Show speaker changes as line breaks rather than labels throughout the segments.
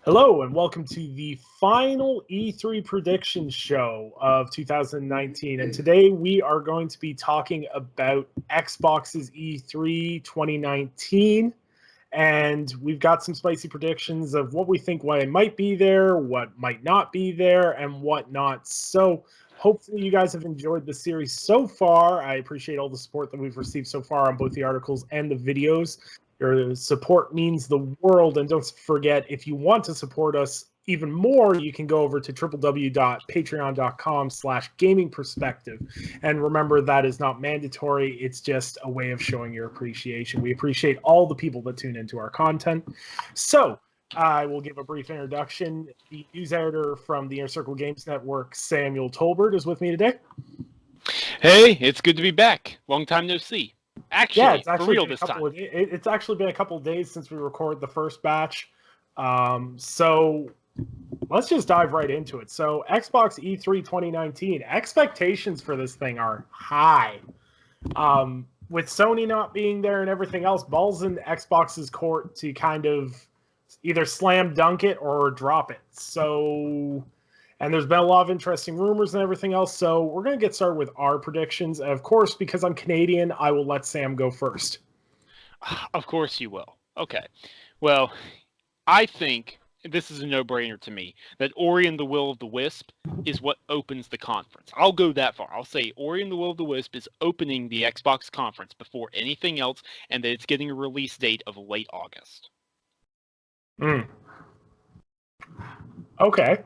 Hello and welcome to the final E3 prediction show of 2019. And today we are going to be talking about Xbox's E3 2019. And we've got some spicy predictions of what we think why it might be there, what might not be there, and what not. So hopefully you guys have enjoyed the series so far. I appreciate all the support that we've received so far on both the articles and the videos. Your support means the world, and don't forget, if you want to support us even more, you can go over to www.patreon.com/gamingperspective. And remember, that is not mandatory. It's just a way of showing your appreciation. We appreciate all the people that tune into our content. So I will give a brief introduction. The news editor from the Inner Circle Games Network, Samuel Tolbert, is with me today.
Hey, it's good to be back. Long time no see. Actually,
yeah, it's actually
for real this time.
It's actually been a couple of days since we recorded the first batch. So let's just dive right into it. So Xbox E3 2019, expectations for this thing are high. With Sony not being there and everything else, balls in Xbox's court to kind of either slam dunk it or drop it. So... And there's been a lot of interesting rumors and everything else. So we're going to get started with our predictions. And of course, because I'm Canadian, I will let Sam go first.
Of course you will. Okay. Well, I think this is a no-brainer to me, that Ori and the Will of the Wisp is what opens the conference. I'll go that far. I'll say Ori and the Will of the Wisp is opening the Xbox conference before anything else, and that it's getting a release date of late August.
Okay.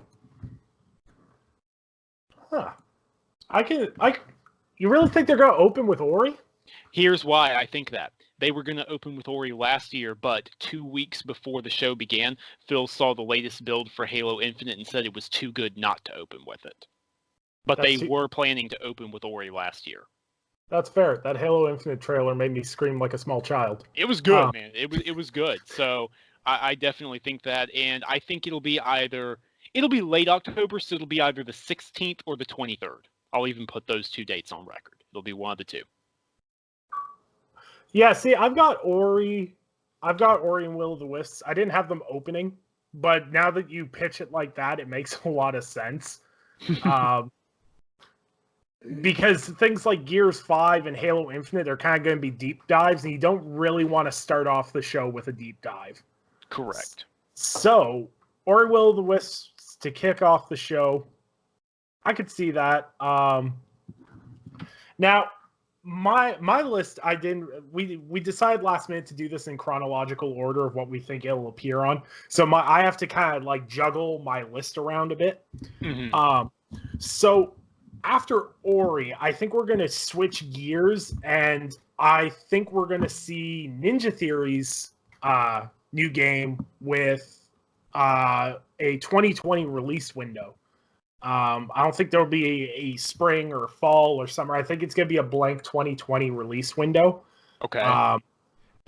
Huh. You really think they're going to open with Ori?
Here's why I think that. They were going to open with Ori last year, but 2 weeks before the show began, Phil saw the latest build for Halo Infinite and said it was too good not to open with it. But they were planning to open with Ori last year.
That's fair. That Halo Infinite trailer made me scream like a small child.
It was good, man. It was good. So I definitely think that, and I think it'll be late October, so it'll be either the 16th or the 23rd. I'll even put those 2 dates on record. It'll be one of the two.
Yeah, see, I've got Ori and Will of the Wisps. I didn't have them opening, but now that you pitch it like that, it makes a lot of sense. Because things like Gears 5 and Halo Infinite are kind of going to be deep dives, and you don't really want to start off the show with a deep dive.
Correct.
So, Ori Will of the Wisps to kick off the show. I could see that. Now, my list, we decided last minute to do this in chronological order of what we think it'll appear on. So I have to kind of like juggle my list around a bit. Mm-hmm. So after Ori, I think we're going to switch gears, and I think we're going to see Ninja Theory's new game with a 2020 release window. I don't think there'll be a spring or fall or summer. I think it's going to be a blank 2020 release window.
Okay.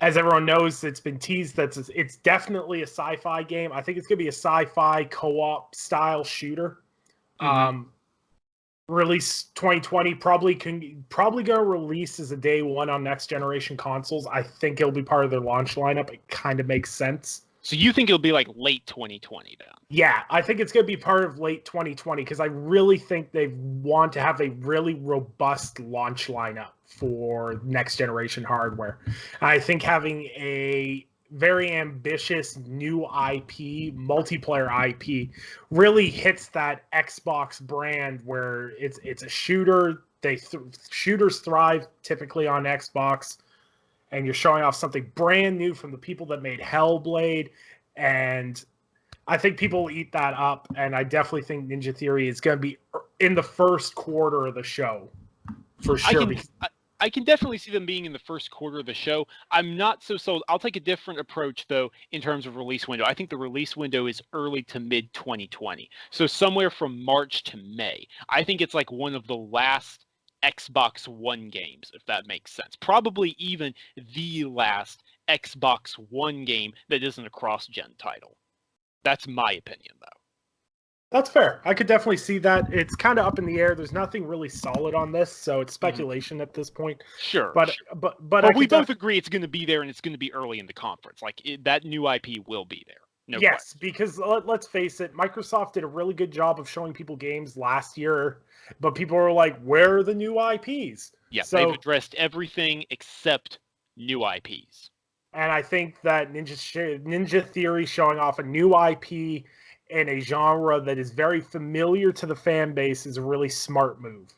As everyone knows, it's been teased that it's definitely a sci-fi game. I think it's going to be a sci-fi co-op style shooter. Mm-hmm. Release 2020, probably going to release as a day one on next generation consoles. I think it'll be part of their launch lineup. It kind of makes sense.
So you think it'll be like late 2020 then?
Yeah, I think it's going to be part of late 2020 because I really think they want to have a really robust launch lineup for next generation hardware. I think having a very ambitious new IP, multiplayer IP, really hits that Xbox brand where it's a shooter. Shooters thrive typically on Xbox. And you're showing off something brand new from the people that made Hellblade. And I think people will eat that up. And I definitely think Ninja Theory is going to be in the first quarter of the show. For sure.
I can definitely see them being in the first quarter of the show. I'm not so sold. I'll take a different approach, though, in terms of release window. I think the release window is early to mid-2020. So somewhere from March to May. I think it's like one of the last Xbox One games, if that makes sense. Probably even the last Xbox One game that isn't a cross-gen title. That's my opinion, though.
That's fair. I could definitely see that. It's kind of up in the air. There's nothing really solid on this, so it's speculation at this point.
Sure.
But
we both agree it's going to be there, and it's going to be early in the conference. Like that new IP will be there,
Yes, because let's face it, Microsoft did a really good job of showing people games last year, but people were like, where are the new IPs?
Yeah, so, they've addressed everything except new IPs.
And I think that Ninja Theory showing off a new IP in a genre that is very familiar to the fan base is a really smart move.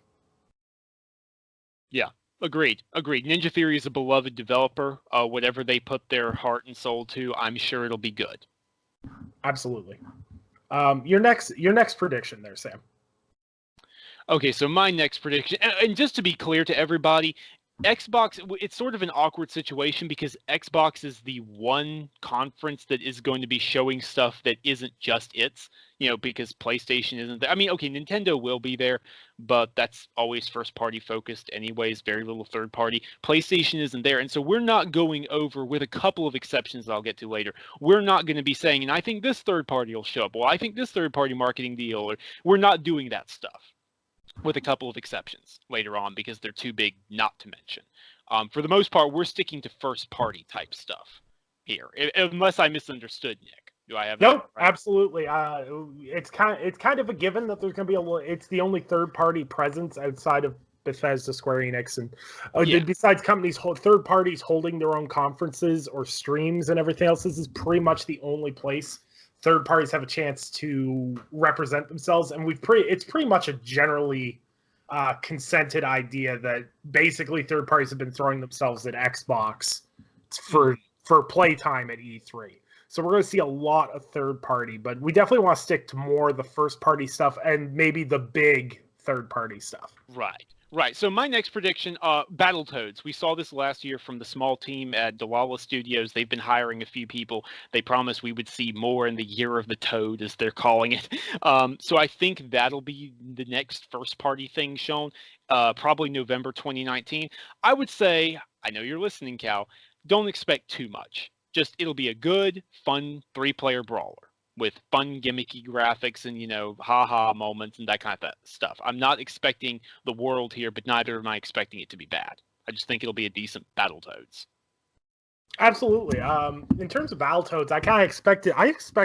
Yeah, agreed. Ninja Theory is a beloved developer. Whatever they put their heart and soul to, I'm sure it'll be good.
Absolutely. Your next prediction there, Sam.
Okay, so my next prediction, and just to be clear to everybody, Xbox, it's sort of an awkward situation because Xbox is the one conference that is going to be showing stuff that isn't just its, because PlayStation isn't there. I mean, okay, Nintendo will be there, but that's always first party focused anyways, very little third party. PlayStation isn't there, and so we're not going over, with a couple of exceptions that I'll get to later, we're not going to be saying, and I think this third party will show up, well, I think this third party marketing deal, or we're not doing that stuff. With a couple of exceptions later on because they're too big not to mention. For the most part, we're sticking to first-party type stuff here, unless I misunderstood, Nick. Do I have that?
Nope, right? Absolutely. It's kind of a given that there's going to be it's the only third-party presence outside of Bethesda, Square Enix, and besides companies, third parties holding their own conferences or streams and everything else. This is pretty much the only place third parties have a chance to represent themselves, and it's pretty much a generally consented idea that basically third parties have been throwing themselves at Xbox for playtime at E3. So we're going to see a lot of third party, but we definitely want to stick to more of the first party stuff and maybe the big third party stuff.
Right. So my next prediction, Battletoads. We saw this last year from the small team at Delilah Studios. They've been hiring a few people. They promised we would see more in the Year of the Toad, as they're calling it. So I think that'll be the next first-party thing shown, probably November 2019. I would say, I know you're listening, Cal, don't expect too much. Just it'll be a good, fun 3-player brawler with fun gimmicky graphics and, ha-ha moments and that kind of stuff. I'm not expecting the world here, but neither am I expecting it to be bad. I just think it'll be a decent Battletoads.
Absolutely. In terms of Battletoads, I expect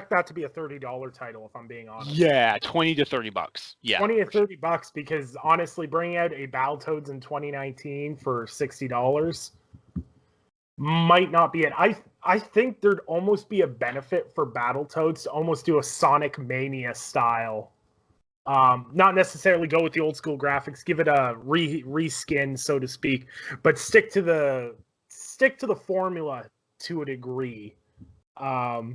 that to be a $30 title, if I'm being honest.
Yeah, $20 to $30. Yeah,
$20 to $30, because honestly, bringing out a Battletoads in 2019 for $60 might not be it. I think there'd almost be a benefit for Battletoads to almost do a Sonic Mania style. Not necessarily go with the old school graphics, give it a reskin, so to speak, but stick to the formula to a degree. I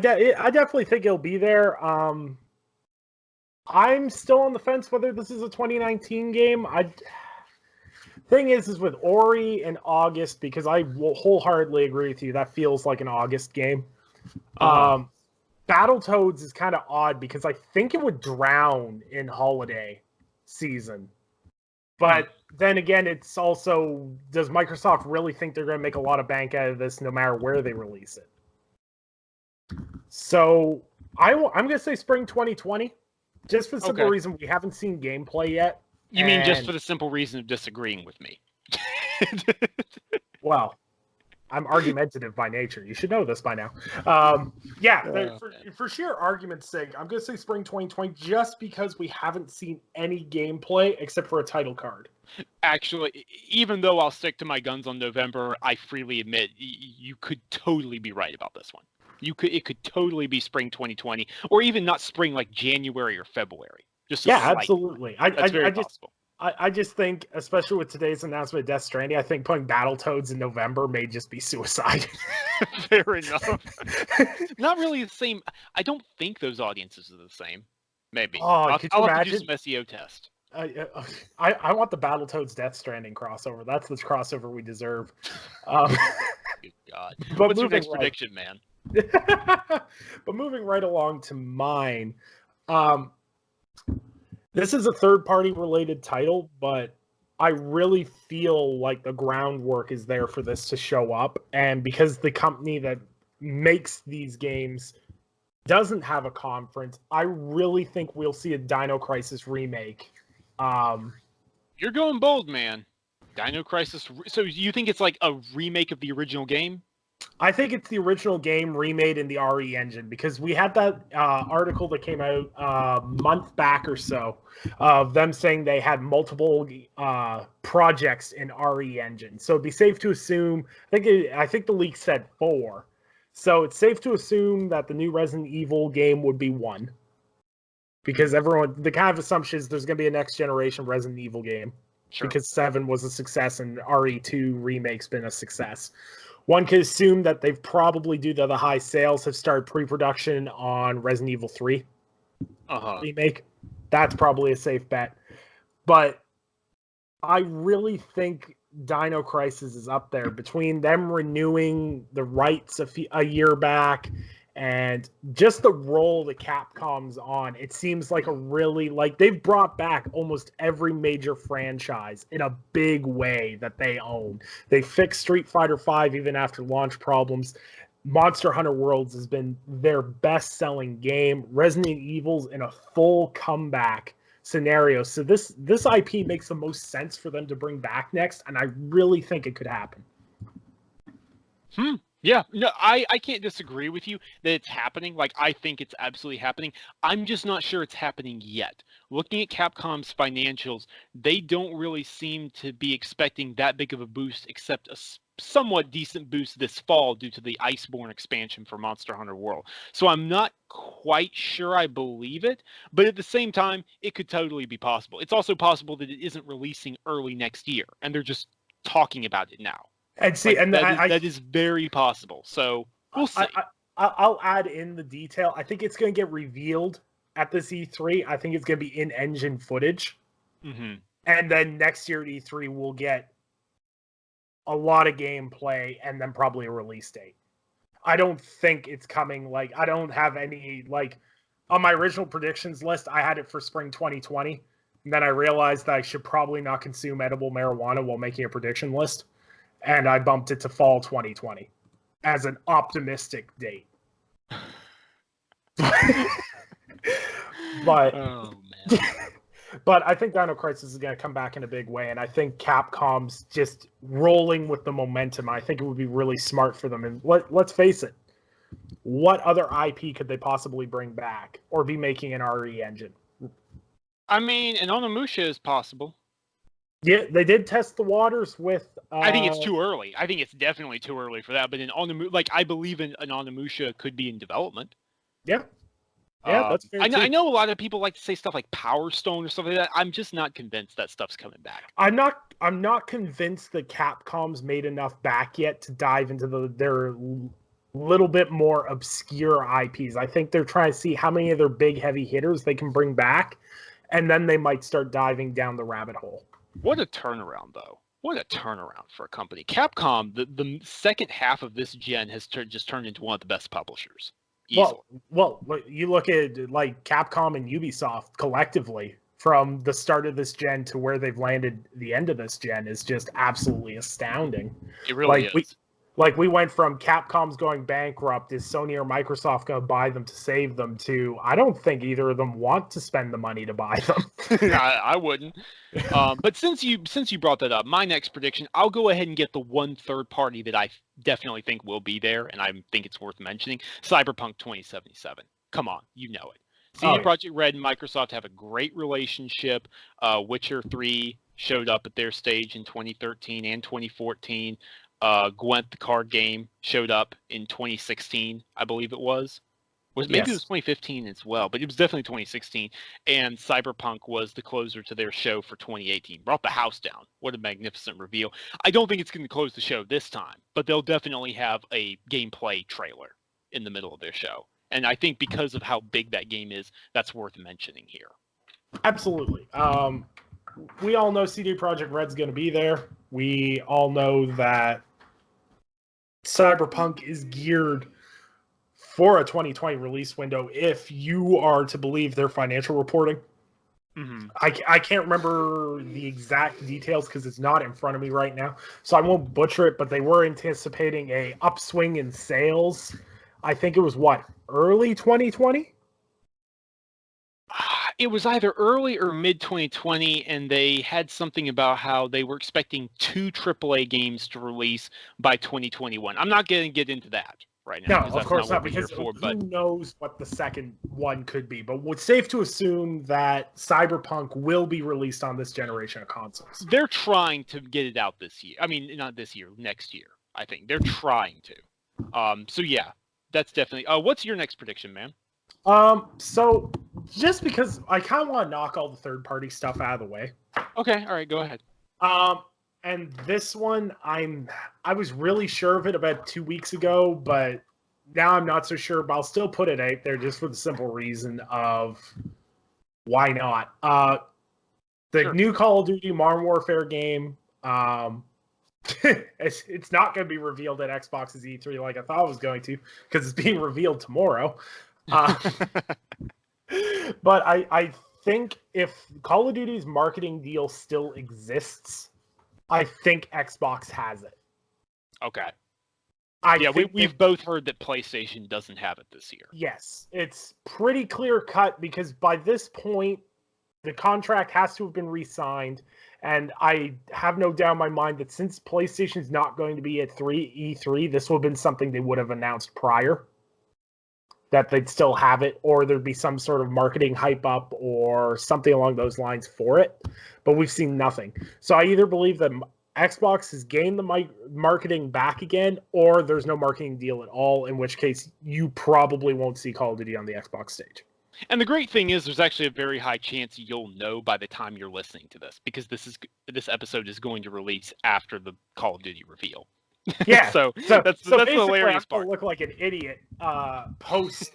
definitely think it'll be there. I'm still on the fence whether this is a 2019 game. Thing is with Ori in August, because I will wholeheartedly agree with you, that feels like an August game. Battletoads is kind of odd because I think it would drown in holiday season. But then again, it's also, does Microsoft really think they're going to make a lot of bank out of this no matter where they release it? So I'm going to say spring 2020, just for the simple reason we haven't seen gameplay yet.
You mean just for the simple reason of disagreeing with me?
Well, I'm argumentative by nature. You should know this by now. For sheer argument's sake, I'm going to say spring 2020 just because we haven't seen any gameplay except for a title card.
Actually, even though I'll stick to my guns on November, I freely admit you could totally be right about this one. It could totally be spring 2020, or even not spring, like January or February.
Absolutely.
That's very possible.
I just think, especially with today's announcement of Death Stranding, I think putting Battletoads in November may just be suicide.
Fair enough. Not really the same. I don't think those audiences are the same. Maybe. I'll have to do some SEO test.
I want the Battletoads Death Stranding crossover. That's the crossover we deserve.
Good God. What's your next prediction, man?
But moving right along to mine. This is a third-party related title, but I really feel like the groundwork is there for this to show up. And because the company that makes these games doesn't have a conference, I really think we'll see a Dino Crisis remake.
You're going bold, man. Dino Crisis. So you think it's like a remake of the original game?
I think it's the original game remade in the RE engine, because we had that article that came out a month back or so of them saying they had multiple projects in RE engine. So it'd be safe to assume, I think the leak said 4. So it's safe to assume that the new Resident Evil game would be 1. Because the kind of assumption is there's going to be a next generation Resident Evil game. Sure. Because 7 was a success and RE2 remake's been a success. One could assume that they've probably, due to the high sales, have started pre-production on Resident Evil 3 remake. That's probably a safe bet. But I really think Dino Crisis is up there. Between them renewing the rights a year back and just the role that Capcom's on, it seems like they've brought back almost every major franchise in a big way that they own. They fixed Street Fighter V even after launch problems. Monster Hunter Worlds has been their best-selling game. Resident Evil's in a full comeback scenario. So this IP makes the most sense for them to bring back next, and I really think it could happen.
Yeah, no, I can't disagree with you that it's happening. Like, I think it's absolutely happening. I'm just not sure it's happening yet. Looking at Capcom's financials, they don't really seem to be expecting that big of a boost, except a somewhat decent boost this fall due to the Iceborne expansion for Monster Hunter World. So I'm not quite sure I believe it, but at the same time, it could totally be possible. It's also possible that it isn't releasing early next year, and they're just talking about it now.
And see,
that is very possible. So we'll see.
I'll add in the detail. I think it's going to get revealed at this E3. I think it's going to be in-engine footage.
Mm-hmm.
And then next year at E3, we'll get a lot of gameplay and then probably a release date. I don't think it's coming. I don't have any, on my original predictions list, I had it for spring 2020. And then I realized that I should probably not consume edible marijuana while making a prediction list. And I bumped it to fall 2020 as an optimistic date. But
oh, man.
But I think Dino Crisis is going to come back in a big way, and I think Capcom's just rolling with the momentum. I think it would be really smart for them. And let's face it, what other IP could they possibly bring back or be making an RE engine?
I mean, an Onimusha is possible.
Yeah, they did test the waters with...
I think it's too early. I think it's definitely too early for that. But an Onimusha, I believe an Onimusha could be in development.
Yeah. Yeah, that's fair.
I know a lot of people like to say stuff like Power Stone or stuff like that. I'm just not convinced that stuff's coming back.
I'm not convinced that Capcom's made enough back yet to dive into their little bit more obscure IPs. I think they're trying to see how many of their big heavy hitters they can bring back, and then they might start diving down the rabbit hole.
What a turnaround, though. What a turnaround for a company. Capcom, the second half of this gen has just turned into one of the best publishers. Easily.
Well, you look at Capcom and Ubisoft collectively from the start of this gen to where they've landed the end of this gen is just absolutely astounding.
It really is.
We went from Capcom's going bankrupt, is Sony or Microsoft going to buy them to save them, to I don't think either of them want to spend the money to buy them.
I wouldn't. But since you brought that up, my next prediction, I'll go ahead and get the one third party that I definitely think will be there, and I think it's worth mentioning, Cyberpunk 2077. Come on, you know it. CD Projekt Red and Microsoft have a great relationship. Witcher 3 showed up at their stage in 2013 and 2014. Gwent, the card game, showed up in 2016, I believe it was. Maybe it was 2015 as well, but it was definitely 2016. And Cyberpunk was the closer to their show for 2018. Brought the house down. What a magnificent reveal. I don't think it's going to close the show this time, but they'll definitely have a gameplay trailer in the middle of their show. And I think because of how big that game is, that's worth mentioning here.
Absolutely. We all know CD Projekt Red's going to be there. We all know that Cyberpunk is geared for a 2020 release window if you are to believe their financial reporting.
Mm-hmm.
I can't remember the exact details because it's not in front of me right now, so I won't butcher it, but they were anticipating a upswing in sales. I think it was, early 2020?
It was either early or mid 2020, and they had something about how they were expecting 2 AAA games to release by 2021. I'm not going to get into that right now.
No, of course not, because who knows what the second one could be. But it's safe to assume that Cyberpunk will be released on this generation of consoles.
They're trying to get it out this year. I mean, not this year, next year, I think. They're trying to. So yeah, that's definitely... what's your next prediction, man?
So just because I kind of want to knock all the third-party stuff out of the way.
Okay, all right, go ahead.
And this one, I was really sure of it about 2 weeks ago, but now I'm not so sure. But I'll still put it out there just for the simple reason of why not? The new Call of Duty Modern Warfare game, it's not going to be revealed at Xbox's E3 like I thought it was going to, because it's being revealed tomorrow. But I think if Call of Duty's marketing deal still exists, I think Xbox has it.
Okay. We've both heard that PlayStation doesn't have it this year.
Yes, it's pretty clear cut because by this point, the contract has to have been re-signed, and I have no doubt in my mind that since PlayStation's not going to be at E3, this would have been something they would have announced prior. That they'd still have it, or there'd be some sort of marketing hype up or something along those lines for it. But we've seen nothing. So I either believe that Xbox has gained the marketing back again, or there's no marketing deal at all, in which case you probably won't see Call of Duty on the Xbox stage.
And the great thing is there's actually a very high chance you'll know by the time you're listening to this, because this episode is going to release after the Call of Duty reveal.
Yeah,
so that's the hilarious part.
I look like an idiot post.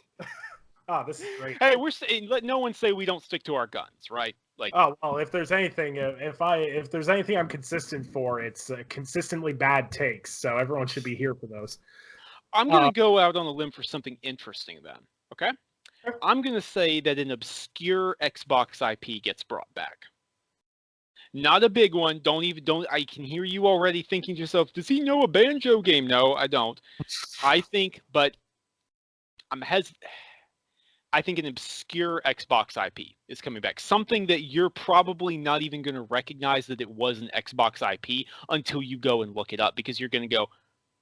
Oh, this is great.
Hey, we're saying let no one say we don't stick to our guns, right? Like,
oh well, if there's anything, if there's anything I'm consistent for, it's consistently bad takes. So everyone should be here for those.
I'm gonna go out on a limb for something interesting then. Okay, I'm gonna say that an obscure Xbox IP gets brought back. Not a big one. I can hear you already thinking to yourself, does he know a Banjo game? No, I don't. I think an obscure Xbox IP is coming back. Something that you're probably not even going to recognize that it was an Xbox IP until you go and look it up, because you're going to go,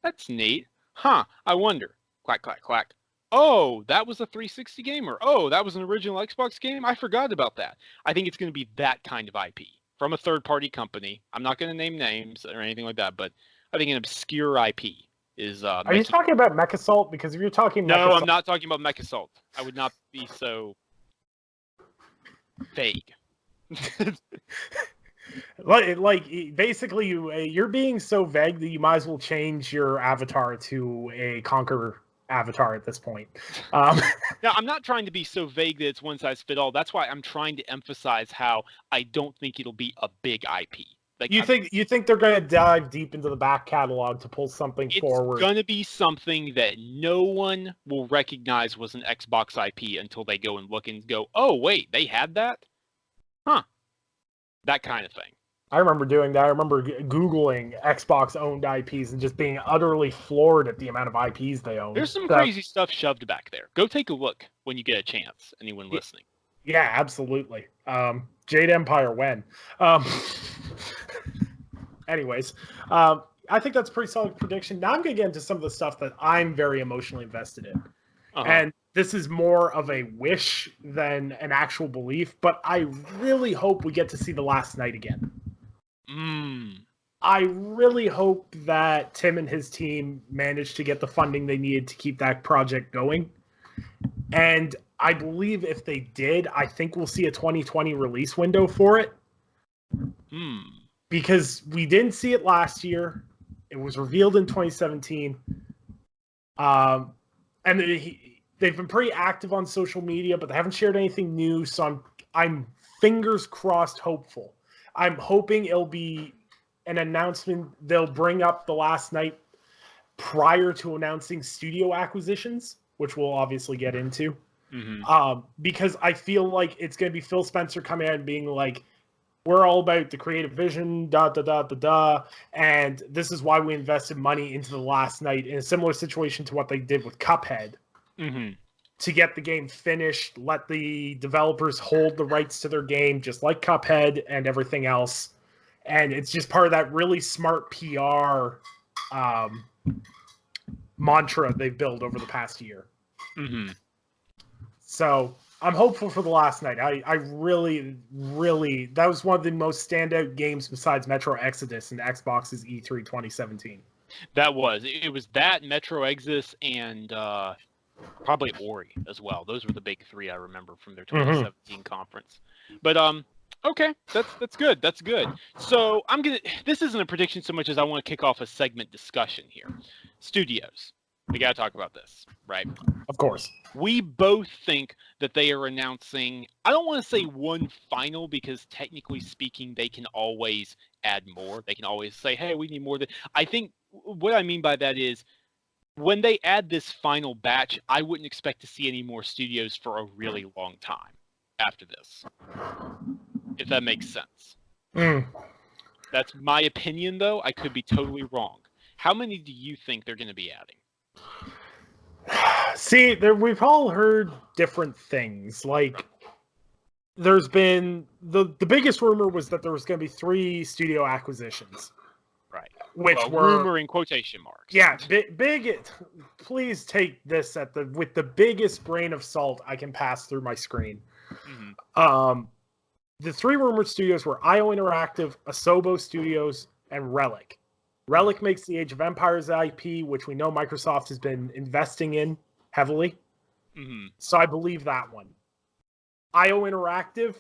that's neat. Huh, I wonder. Clack, clack, clack. Oh, that was a 360 game? Or, oh, that was an original Xbox game? I forgot about that. I think it's going to be that kind of IP. From a third-party company. I'm not going to name names or anything like that, but I think an obscure IP is...
Are you talking about MechAssault? Because if you're talking
No, I'm not talking about MechAssault. I would not be so vague.
like basically, you're being so vague that you might as well change your avatar to a Conqueror avatar at this point.
Now, I'm not trying to be so vague that it's one size fit all. That's why I'm trying to emphasize how I don't think it'll be a big IP. Like, you
think they're going to dive deep into the back catalog to pull something forward?
It's going to be something that no one will recognize was an Xbox IP until they go and look and go, oh, wait, they had that? Huh. That kind of thing.
I remember doing that. I remember Googling Xbox-owned IPs and just being utterly floored at the amount of IPs they own.
There's some crazy stuff shoved back there. Go take a look when you get a chance, anyone listening.
Yeah, absolutely. Jade Empire, when? Anyways, I think that's a pretty solid prediction. Now I'm going to get into some of the stuff that I'm very emotionally invested in. And this is more of a wish than an actual belief, but I really hope we get to see The Last Night again. I really hope that Tim and his team managed to get the funding they needed to keep that project going. And I believe if they did, I think we'll see a 2020 release window for it. Because we didn't see it last year. It was revealed in 2017. And they've been pretty active on social media, but they haven't shared anything new. So I'm fingers crossed hopeful. I'm hoping it'll be an announcement. They'll bring up The Last Night prior to announcing studio acquisitions, which we'll obviously get into. Because I feel like it's going to be Phil Spencer coming out and being like, we're all about the creative vision, and this is why we invested money into The Last Night in a similar situation to what they did with Cuphead. to get the game finished, let the developers hold the rights to their game, just like Cuphead and everything else. And it's just part of that really smart PR mantra they've built over the past year.
Mm-hmm.
So I'm hopeful for the last night. I really, really, that was one of the most standout games besides Metro Exodus in Xbox's E3 2017.
That was. It was that, Metro Exodus, and probably Ori as well. Those were the big three I remember from their 2017 conference. But okay, that's good. That's good. So this isn't a prediction so much as I want to kick off a segment discussion here. Studios. We got to talk about this, right?
Of course.
We both think that they are announcing, I don't want to say one final, because technically speaking, they can always add more. They can always say, hey, we need more. I think what I mean by that is, when they add this final batch, I wouldn't expect to see any more studios for a really long time after this. If that makes sense. That's my opinion, though. I could be totally wrong. How many do you think they're going to be adding?
See, we've all heard different things. Like, there's been the biggest rumor was that there was going to be 3 studio acquisitions.
Right.
Which were
rumor in quotation marks.
Yeah, big. Please take this with the biggest grain of salt I can pass through my screen. Mm-hmm. The 3 rumored studios were IO Interactive, Asobo Studios, and Relic. Relic makes the Age of Empires IP, which we know Microsoft has been investing in heavily. Mm-hmm. So I believe that one. IO Interactive,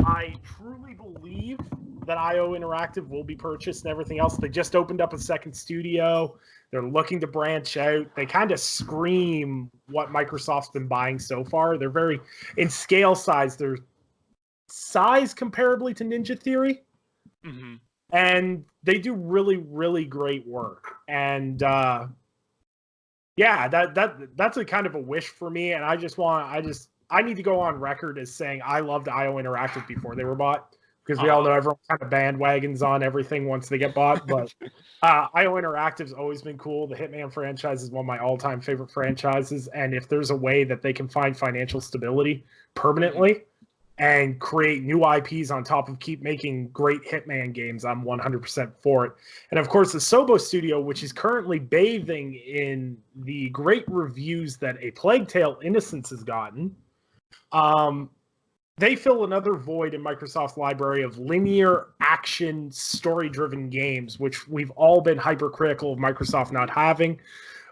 I truly believe that IO Interactive will be purchased and everything else. They just opened up a second studio. They're looking to branch out. They kind of scream what Microsoft's been buying so far. They're very, in scale size, they're size comparably to Ninja Theory. Mm-hmm. And they do really, really great work. And yeah, that's a kind of a wish for me. And I need to go on record as saying I loved IO Interactive before they were bought, because we all know everyone kind of bandwagons on everything once they get bought. But IO Interactive's always been cool. The Hitman franchise is one of my all-time favorite franchises. And if there's a way that they can find financial stability permanently and create new IPs on top of keep making great Hitman games, I'm 100% for it. And of course, the Asobo Studio, which is currently bathing in the great reviews that A Plague Tale: Innocence has gotten, they fill another void in Microsoft's library of linear action story-driven games, which we've all been hypercritical of Microsoft not having.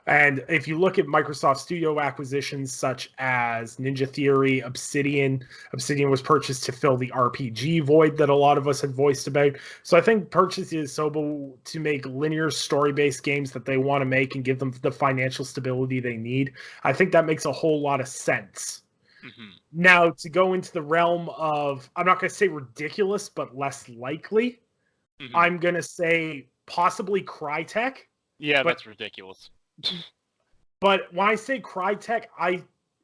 And if you look at Microsoft Studio acquisitions such as Ninja Theory, Obsidian was purchased to fill the RPG void that a lot of us had voiced about. So I think purchasing Asobo to make linear story-based games that they want to make and give them the financial stability they need, I think that makes a whole lot of sense. Mm-hmm. Now, to go into the realm of, I'm not going to say ridiculous, but less likely, I'm going to say possibly Crytek.
Yeah, that's ridiculous.
But when I say Crytek,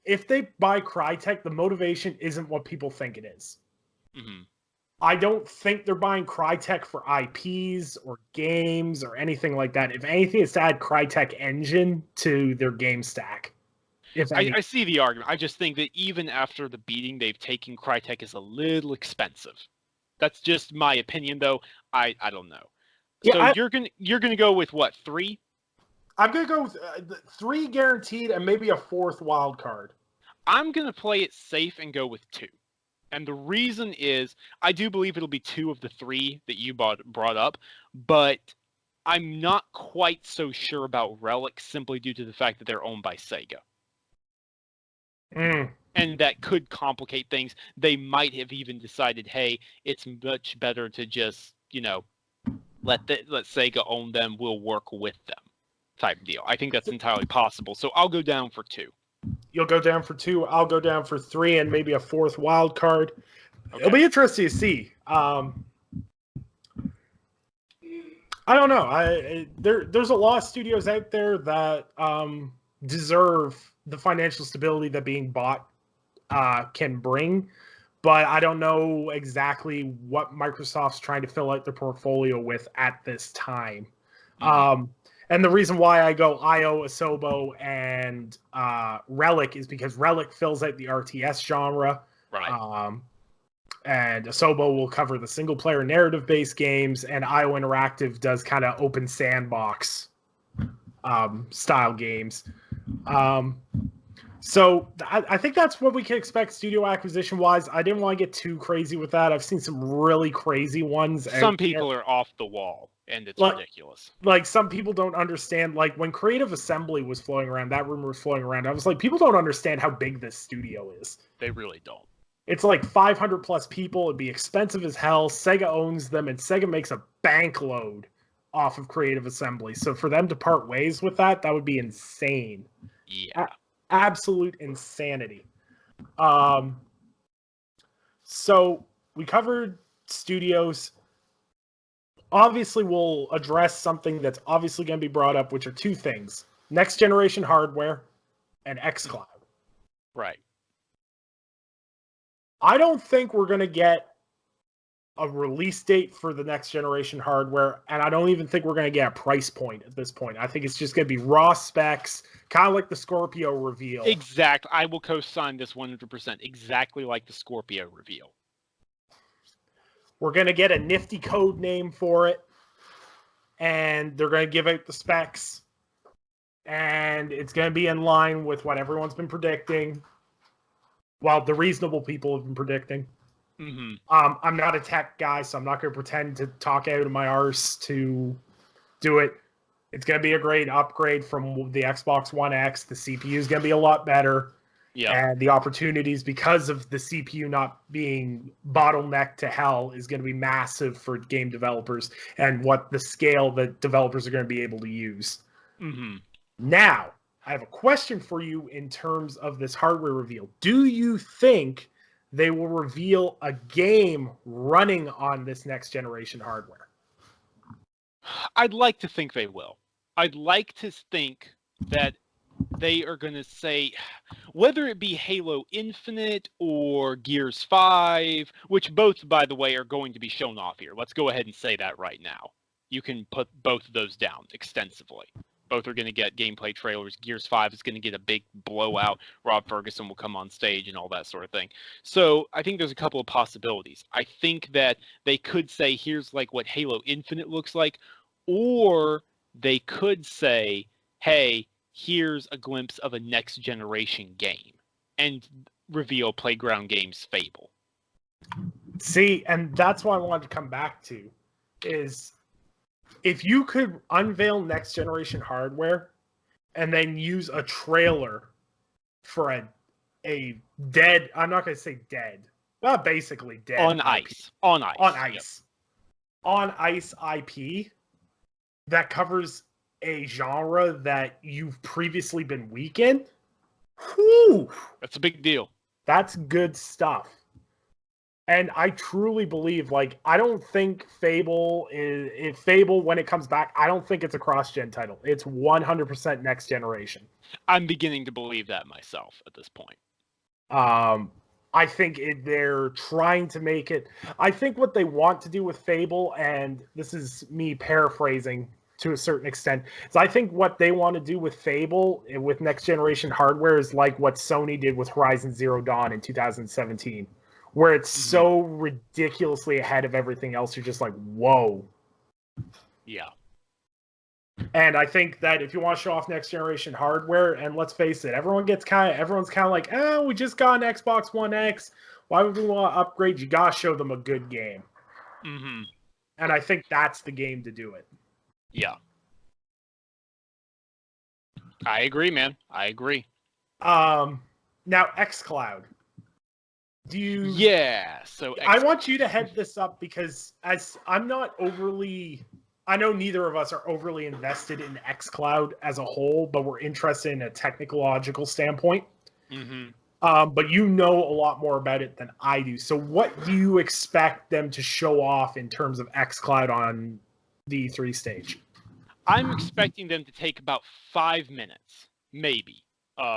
if they buy Crytek, the motivation isn't what people think it is. Mm-hmm. I don't think they're buying Crytek for IPs or games or anything like that. If anything, it's to add Crytek engine to their game stack.
I see the argument. I just think that even after the beating they've taken, Crytek is a little expensive. That's just my opinion, though. I don't know. Yeah, so you're gonna go with what, 3?
I'm going to go with 3 guaranteed and maybe a 4th wild card.
I'm going to play it safe and go with 2. And the reason is, I do believe it'll be 2 of the 3 that you brought up, but I'm not quite so sure about Relic simply due to the fact that they're owned by Sega. And that could complicate things. They might have even decided, hey, it's much better to just, let Sega own them, we'll work with them. Type deal. I think that's entirely possible. So I'll go down for 2.
You'll go down for 2. I'll go down for 3 and maybe a 4th wild card. Okay. It'll be interesting to see. I don't know. There's a lot of studios out there that deserve the financial stability that being bought can bring, but I don't know exactly what Microsoft's trying to fill out their portfolio with at this time. Mm-hmm. And the reason why I go IO, Asobo, and Relic is because Relic fills out the RTS genre.
Right.
And Asobo will cover the single-player narrative-based games, and IO Interactive does kind of open sandbox style games. So I think that's what we can expect studio acquisition-wise. I didn't want to get too crazy with that. I've seen some really crazy ones.
Some people are off the wall, and it's ridiculous.
Like, some people don't understand. Like, when Creative Assembly was flowing around, that rumor was flowing around, I was like, people don't understand how big this studio is.
They really don't.
It's like 500 plus people. It'd be expensive as hell. Sega owns them, and Sega makes a bank load off of Creative Assembly. So for them to part ways with that would be insane.
Yeah.
Absolute insanity. So we covered studios. Obviously, we'll address something that's obviously going to be brought up, which are two things: next generation hardware and xCloud.
Right.
I don't think we're going to get a release date for the next generation hardware, and I don't even think we're going to get a price point at this point. I think it's just going to be raw specs, kind of like the Scorpio reveal.
Exactly. I will co-sign this 100%. Exactly like the Scorpio reveal.
We're going to get a nifty code name for it, and they're going to give out the specs, and it's going to be in line with what everyone's been predicting. Well, the reasonable people have been predicting.
Mm-hmm.
I'm not a tech guy, so I'm not going to pretend to talk out of my arse to do it. It's going to be a great upgrade from the Xbox One X. The CPU is going to be a lot better.
Yeah.
And the opportunities, because of the CPU not being bottlenecked to hell, is going to be massive for game developers and what the scale that developers are going to be able to use.
Mm-hmm.
Now, I have a question for you in terms of this hardware reveal. Do you think they will reveal a game running on this next generation hardware?
I'd like to think they will. I'd like to think that they are going to say, whether it be Halo Infinite or Gears 5, which both, by the way, are going to be shown off here. Let's go ahead and say that right now. You can put both of those down extensively. Both are going to get gameplay trailers. Gears 5 is going to get a big blowout. Rob Ferguson will come on stage and all that sort of thing. So I think there's a couple of possibilities. I think that they could say, here's like what Halo Infinite looks like. Or they could say, hey, here's a glimpse of a next generation game. And reveal Playground Games' Fable.
See, and that's what I wanted to come back to, is if you could unveil next generation hardware and then use a trailer for a dead, I'm not going to say dead, but basically dead.
On
IP.
ice. On ice.
On ice.
Yep.
On ice IP that covers a genre that you've previously been weak in. Whew,
that's a big deal.
That's good stuff. And I truly believe, like, I don't think Fable, when it comes back, I don't think it's a cross-gen title. It's 100% next generation.
I'm beginning to believe that myself at this point.
I think they're trying to make it... I think what they want to do with Fable, and this is me paraphrasing to a certain extent, is I think what they want to do with Fable, with next generation hardware, is like what Sony did with Horizon Zero Dawn in 2017. Where it's so ridiculously ahead of everything else, you're just like, whoa.
Yeah.
And I think that if you want to show off next generation hardware, and let's face it, everyone's kind of like, we just got an Xbox One X. Why would we want to upgrade? You gotta show them a good game.
Mm-hmm.
And I think that's the game to do it.
Yeah. I agree, man. I agree.
Now, xCloud.
So
I want you to head this up, because as I'm not overly, I know neither of us are overly invested in xCloud as a whole, but we're interested in a technological standpoint.
Mm-hmm.
But you know a lot more about it than I do. So what do you expect them to show off in terms of xCloud on the E3 stage?
I'm expecting them to take about 5 minutes, maybe,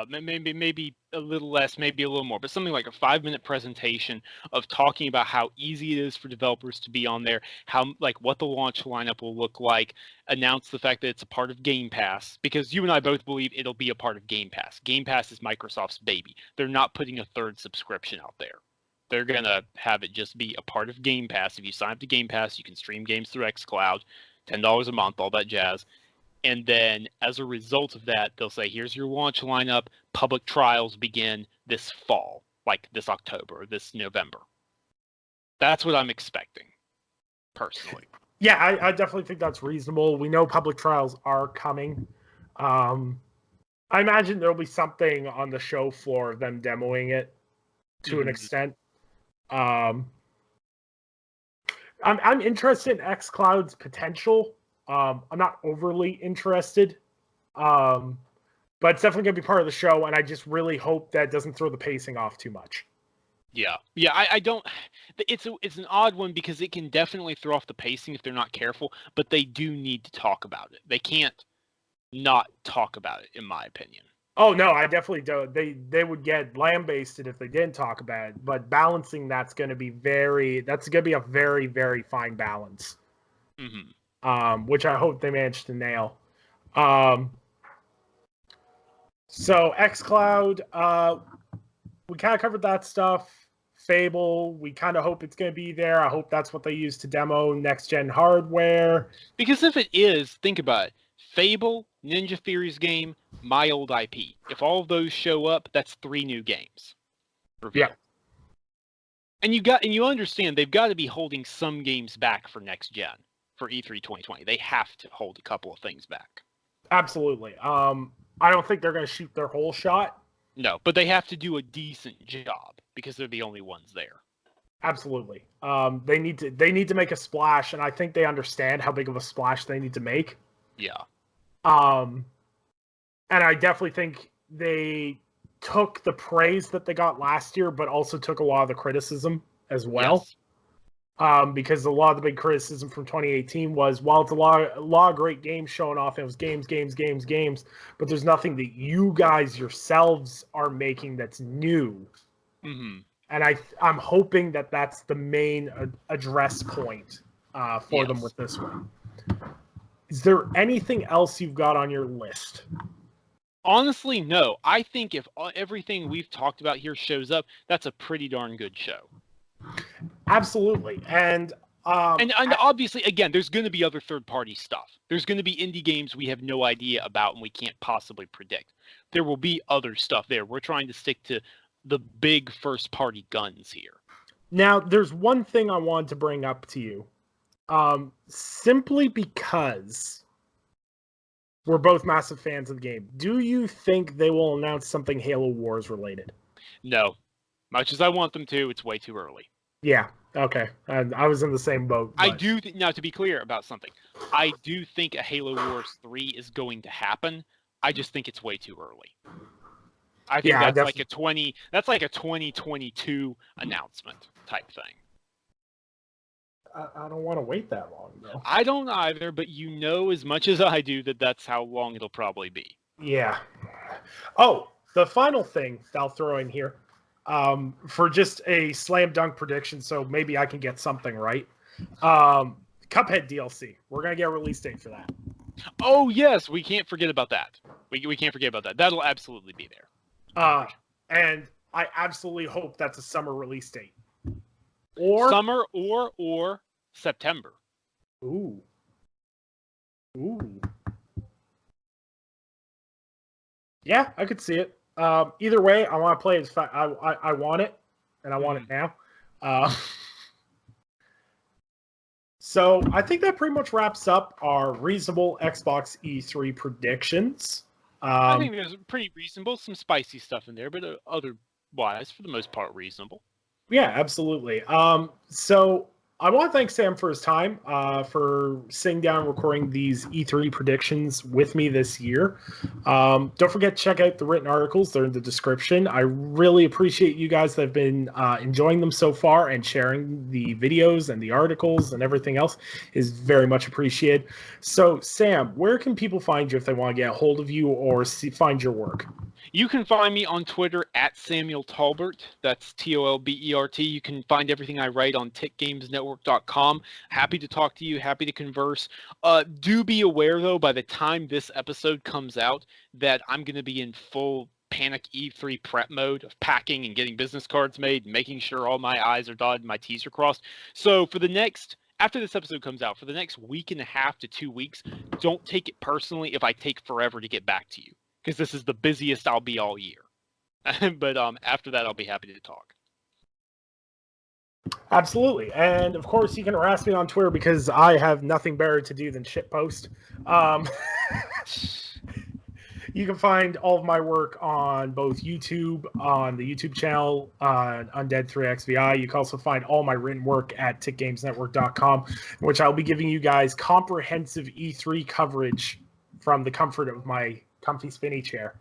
maybe a little less, maybe a little more, but something like a 5-minute presentation of talking about how easy it is for developers to be on there, how what the launch lineup will look like, announce the fact that it's a part of Game Pass, because you and I both believe it'll be a part of Game Pass. Game Pass is Microsoft's baby. They're not putting a third subscription out there. They're going to have it just be a part of Game Pass. If you sign up to Game Pass, you can stream games through xCloud, $10 a month, all that jazz. And then as a result of that, they'll say, here's your launch lineup. Public trials begin this fall, like this October, this November. That's what I'm expecting, personally.
Yeah, I definitely think that's reasonable. We know public trials are coming. I imagine there'll be something on the show floor of them demoing it to an extent. I'm interested in xCloud's potential. I'm not overly interested, but it's definitely going to be part of the show, and I just really hope that doesn't throw the pacing off too much.
Yeah, I don't. It's an odd one because it can definitely throw off the pacing if they're not careful, but they do need to talk about it. They can't not talk about it, in my opinion.
Oh no, I definitely don't. They would get lambasted if they didn't talk about it. But balancing that's going to be a very, very fine balance.
Mm-hmm.
Which I hope they manage to nail. So xCloud, we kind of covered that stuff. Fable, we kind of hope it's going to be there. I hope that's what they use to demo next-gen hardware.
Because if it is, think about it. Fable, Ninja Theory's game, my old IP. If all of those show up, that's 3 new games.
Yeah.
And you understand they've got to be holding some games back for next gen, for E3 2020. They have to hold a couple of things back.
Absolutely. I don't think they're going to shoot their whole shot.
No, but they have to do a decent job because they're the only ones there.
Absolutely. They need to make a splash, and I think they understand how big of a splash they need to make.
Yeah.
And I definitely think they took the praise that they got last year, but also took a lot of the criticism as well. Yes. Because a lot of the big criticism from 2018 was, while it's a lot of great games showing off, it was games, but there's nothing that you guys yourselves are making that's new.
Mm-hmm.
And I'm hoping that that's the main address point for them with this one. Is there anything else you've got on your list?
Honestly, no. I think if everything we've talked about here shows up, that's a pretty darn good show.
Absolutely. And
obviously, again, there's going to be other third-party stuff. There's going to be indie games we have no idea about and we can't possibly predict. There will be other stuff there. We're trying to stick to the big first-party guns here.
Now, there's one thing I wanted to bring up to you. Simply because we're both massive fans of the game. Do you think they will announce something Halo Wars related?
No. Much as I want them to, it's way too early.
Yeah, okay. I was in the same boat. But...
I do, now to be clear about something, I do think a Halo Wars 3 is going to happen. I just think it's way too early. I think that's like a 2022 announcement type thing.
I don't want to wait that long, though.
I don't either, but you know as much as I do that that's how long it'll probably be.
Yeah. Oh, the final thing that I'll throw in here, for just a slam dunk prediction, so maybe I can get something right. Cuphead DLC. We're going to get a release date for that.
Oh, yes. We can't forget about that. We can't forget about that. That'll absolutely be there.
And I absolutely hope that's a summer release date. Or
summer or September.
Ooh. Yeah, I could see it. Either way, I want to play it. I want it, and I want it now. So I think that pretty much wraps up our reasonable Xbox E3 predictions.
I think there's pretty reasonable, some spicy stuff in there, but otherwise, for the most part, reasonable.
Yeah, absolutely. So I want to thank Sam for his time, for sitting down and recording these E3 predictions with me this year. Don't forget to check out the written articles. They're in the description. I really appreciate you guys that have been enjoying them so far, and sharing the videos and the articles and everything else is very much appreciated. So, Sam, where can people find you if they want to get a hold of you or find your work?
You can find me on Twitter at Samuel Tolbert. That's Tolbert. You can find everything I write on tickgamesnetwork.com. Happy to talk to you, happy to converse. Do be aware, though, by the time this episode comes out, that I'm going to be in full Panic E3 prep mode of packing and getting business cards made, making sure all my I's are dotted and my T's are crossed. So after this episode comes out, for the next week and a half to 2 weeks, don't take it personally if I take forever to get back to you, because this is the busiest I'll be all year. But after that, I'll be happy to talk.
Absolutely. And of course, you can harass me on Twitter because I have nothing better to do than shitpost. You can find all of my work on both YouTube, on the YouTube channel, Undead3XVI. You can also find all my written work at tickgamesnetwork.com, in which I'll be giving you guys comprehensive E3 coverage from the comfort of my comfy spinny chair.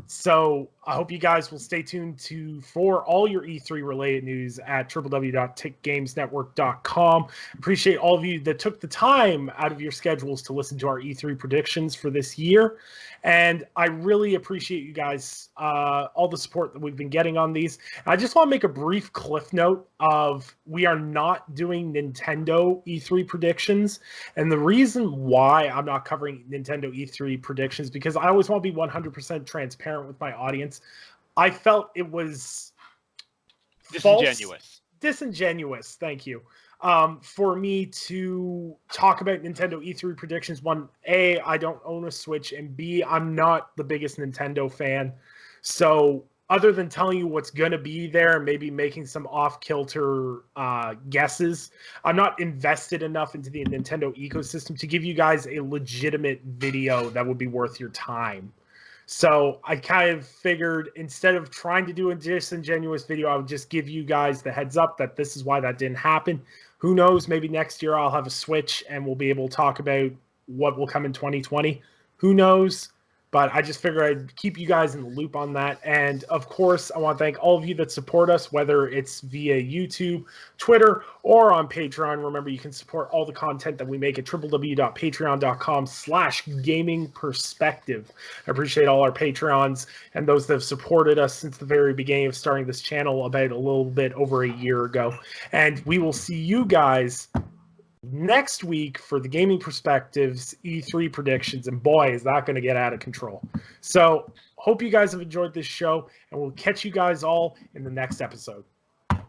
So I hope you guys will stay tuned for all your E3 related news at www.tickgamesnetwork.com. Appreciate all of you that took the time out of your schedules to listen to our E3 predictions for this year. And I really appreciate you guys, all the support that we've been getting on these. I just want to make a brief cliff note of we are not doing Nintendo E3 predictions. And the reason why I'm not covering Nintendo E3 predictions, because I always want to be 100% transparent with my audience. I felt it was disingenuous, thank you, for me to talk about Nintendo E3 predictions. One, A, I don't own a Switch, and B, I'm not the biggest Nintendo fan. So other than telling you what's going to be there and maybe making some off-kilter guesses, I'm not invested enough into the Nintendo ecosystem to give you guys a legitimate video that would be worth your time. So I kind of figured instead of trying to do a disingenuous video, I would just give you guys the heads up that this is why that didn't happen. Who knows? Maybe next year I'll have a Switch and we'll be able to talk about what will come in 2020. Who knows? But I just figured I'd keep you guys in the loop on that. And of course, I want to thank all of you that support us, whether it's via YouTube, Twitter, or on Patreon. Remember, you can support all the content that we make at www.patreon.com/gamingperspective. I appreciate all our Patreons and those that have supported us since the very beginning of starting this channel about a little bit over a year ago. And we will see you guys next week for the Gaming Perspectives E3 predictions, and boy, is that going to get out of control. So hope you guys have enjoyed this show, and we'll catch you guys all in the next episode.